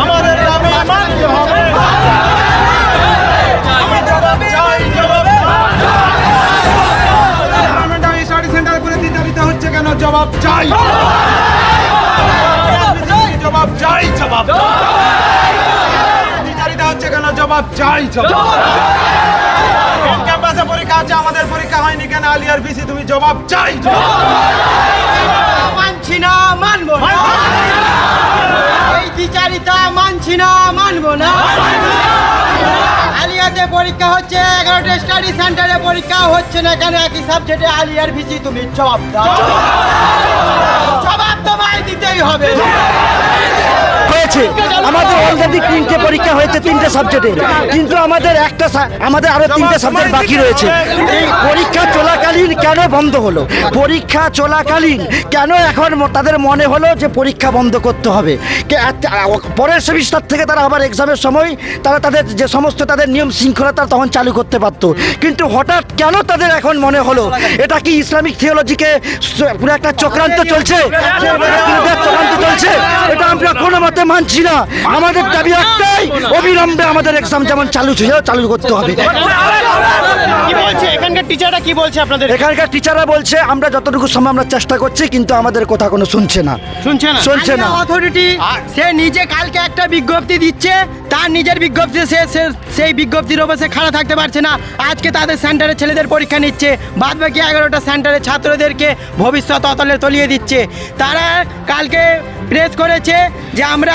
আমাদের দাবি মানতে হবে। স্টাডি সেন্টার করে দ্বিধাবিত হচ্ছে কেন? জবাব চাই, জবাব চাই, জবাব দ্বিধাবিত হচ্ছে কেন? জবাব চাই, জবাব। ক্যাম্পাসে পরীক্ষা আছে, আমাদের পরীক্ষা হয়নি কেন? আলিয়ার ভিসি তুমি জবাব চাই, মানছি না, মানবো না। এই দ্বিচারিতা মানছি না, মানবো না। আলিয়াতে পরীক্ষা হচ্ছে, 11টা স্টাডি সেন্টারে পরীক্ষা হচ্ছে না কেন? একই সাবজেক্টে আলিয়ার ভিসি তুমি জবাব দাও। জবাব তোমায় দিতেই হবে। হয়েছে আমাদের অলরেডি 3টে পরীক্ষা হয়েছে 3টে সাবজেক্টের, কিন্তু আমাদের আরো 3টে সাবজেক্ট বাকি রয়েছে। এই পরীক্ষা চলাকালীন কেন বন্ধ হলো? পরীক্ষা চলাকালীন কেন এখন তাদের মনে হলো যে পরীক্ষা বন্ধ করতে হবে? পরের সেমিস্টার থেকে তারা আবার এক্সামের সময় তাদের যে সমস্ত তাদের নিয়ম শৃঙ্খলা তখন চালু করতে পারতো, কিন্তু হঠাৎ কেন তাদের এখন মনে হলো? এটা কি ইসলামিক থিওলজিকে পুরো একটা চক্রান্ত চলছে? এটা আমরা কোনো মতে মানছি না। আমাদের দাবি একটাই, অবিলম্বে আমাদের এক্সাম যেমন চালু করতে হবে। কি বলছে এখানকার টিচাররা? কি বলছে আপনাদের? এখানকার টিচাররা বলছে আমরা যতটুকু সময় আমরা চেষ্টা করছি, কিন্তু আমাদের কথা কোনো শুনছে না। অথরিটি সে নিজে কালকে একটা বিজ্ঞপ্তি দিচ্ছে, তার নিজের বিজ্ঞপ্তি সেই বিজ্ঞপ্তির ওপর সে খাড়া থাকতে পারছে না। আজকে তাদের সেন্টারে ছেলেদের পরীক্ষা নিচ্ছে, বাদ বাকি 11টা সেন্টারে ছাত্রদেরকে ভবিষ্যৎ অতলে তলিয়ে দিচ্ছে। তারা কালকে প্রেস করেছে যে আমরা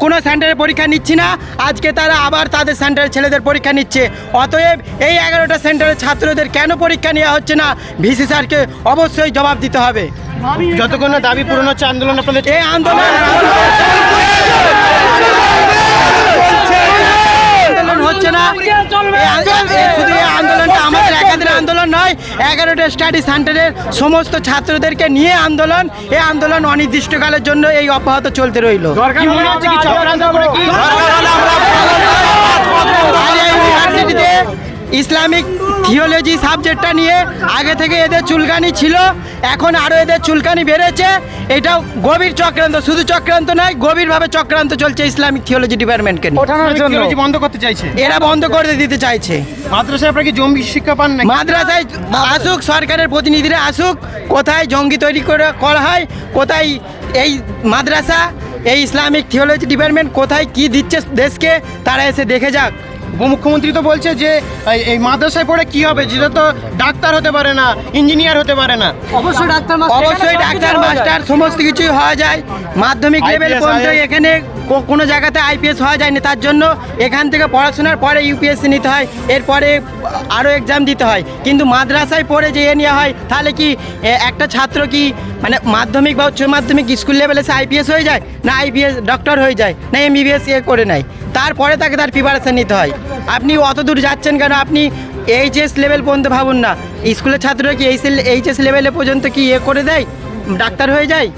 কোনো সেন্টারে পরীক্ষা নিচ্ছি না, আজকে তারা আবার তাদের সেন্টারে ছেলেদের পরীক্ষা নিচ্ছে। অতএব এই 11টা সেন্টারে ছাত্রদের কেন পরীক্ষা নেওয়া হচ্ছে না, ভিসি স্যারকে অবশ্যই জবাব দিতে হবে। যতক্ষণ না দাবি পূরণ হচ্ছে আন্দোলন আপনাদের এই আন্দোলন হচ্ছে না। শুধু এই আন্দোলনটা আমাদের একাদের আন্দোলন নয়, 11টা স্টাডি সেন্টারের সমস্ত ছাত্রদেরকে নিয়ে আন্দোলন। এই আন্দোলন অনির্দিষ্টকালের জন্য এই অব্যাহত চলতে রইল। ইউনিভার্সিটিতে ইসলামিক থিওলজি সাবজেক্টটা নিয়ে আগে থেকে এদের চুলকানি ছিল, এখন আরও এদের চুলকানি বেড়েছে। এটা গভীর চক্রান্ত, শুধু চক্রান্ত নয়, গভীরভাবে চক্রান্ত চলছে ইসলামিক থিওলজি ডিপার্টমেন্টকে বন্ধ করতে চাইছে। এরা বন্ধ করে দিতে চাইছে। মাদ্রাসায় আপনারা কি জঙ্গি শিক্ষা পান না? মাদ্রাসায় আসুক, সরকারের প্রতিনিধিরা আসুক, কোথায় জঙ্গি তৈরি করা হয়, কোথায় এই মাদ্রাসা, এই ইসলামিক থিওলজি ডিপার্টমেন্ট কোথায় কি দিচ্ছে দেশকে, তারা এসে দেখে যাক। উপমুখ্যমন্ত্রী তো বলছে যে এই মাদ্রাসায় পড়ে কি হবে, যেটা তো ডাক্তার হতে পারে না, ইঞ্জিনিয়ার হতে পারে না। অবশ্যই ডাক্তার মাস্টার সমস্ত কিছুই হওয়া যায়। মাধ্যমিক লেভেল পর্যন্ত এখানে কোনো জায়গাতে আইপিএস হওয়া যায়নি, তার জন্য এখান থেকে পড়াশোনার পরে ইউপিএসসি নিতে হয়, এরপরে আরও এক্সাম দিতে হয়। কিন্তু মাদ্রাসায় পড়ে যে নেওয়া হয়, তাহলে কি একটা ছাত্র কি মানে মাধ্যমিক বা উচ্চ মাধ্যমিক স্কুল লেভেলে সে আইপিএস হয়ে যায়, না আইপিএস ডক্টর হয়ে যায়, না এমবিবিএস করে নেয়, তারপরে তাকে তার প্রিপারেশান নিতে হয়। আপনি অত দূর যাচ্ছেন কেন? আপনি এইচএস লেভেল পর্যন্ত ভাবুন না, স্কুলের ছাত্ররা কি এইচএস লেভেলে পর্যন্ত কি করে দেয়, ডাক্তার হয়ে যায়?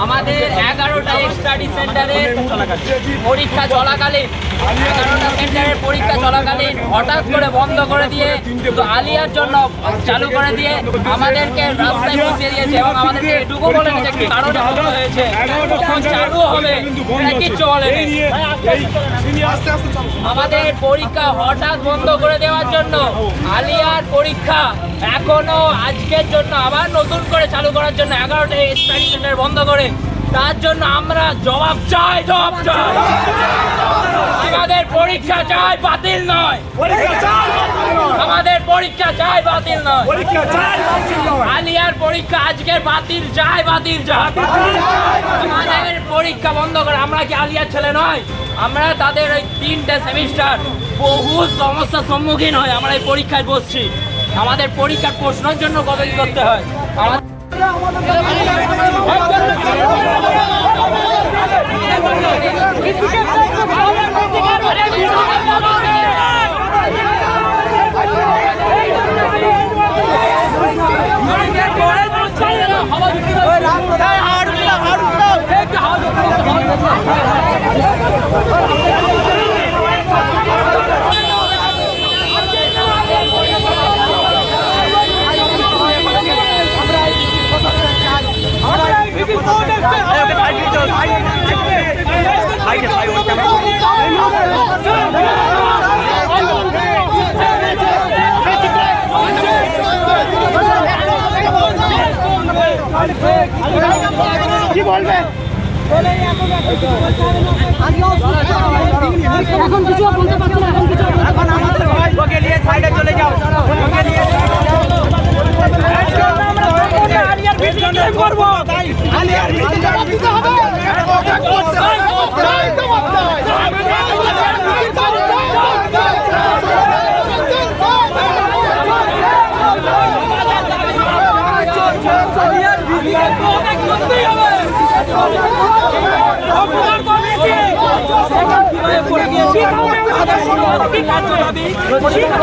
আমাদের 11টা স্টাডি সেন্টারের পরীক্ষা চলাকালীন হঠাৎ করে বন্ধ করে দিয়ে শুধু আলিয়ার জন্য চালু করে দিয়ে আমাদেরকে রাস্তায় বসিয়ে দিয়েছে, এবং আমাদেরকে এটুকু বলেনি যে কারণে বন্ধ হয়েছে, কখন চালু হবে কিচ্ছু বলেনি। আমাদের পরীক্ষা হঠাৎ বন্ধ করে দেওয়ার জন্য আলিয়ার পরীক্ষা এখনো আজকের জন্য আবার নতুন করে চালু করার জন্য 11টা স্টাডি সেন্টার বন্ধ করে, তার জন্য আমরা জবাব চাই। আমাদের পরীক্ষা চাই, বাতিল নয়। আমাদের পরীক্ষা চাই, বাতিল নয়। আলিয়ার পরীক্ষা আজকের বাতিল চাই। আমাদের পরীক্ষা বন্ধ করে, আমরা কি আলিয়ার ছেলে নয়? আমরা তাদের ওই 3টে সেমিস্টার বহু সমস্যার সম্মুখীন হয় আমরা এই পরীক্ষায় বসছি। আমাদের পরীক্ষার প্রশ্নের জন্য কতদিন করতে হয়। বলবে? এখন কিছু বলতে পারছি না, এখন কিছু বলতে পারছি না। ওকে নিয়ে সাইডে চলে যাও, ওকে নিয়ে আলিয়ার ভিডিও ক্লেম করবো, আলিয়ার ভিডিও জবাব দিতে হবে। পরীক্ষা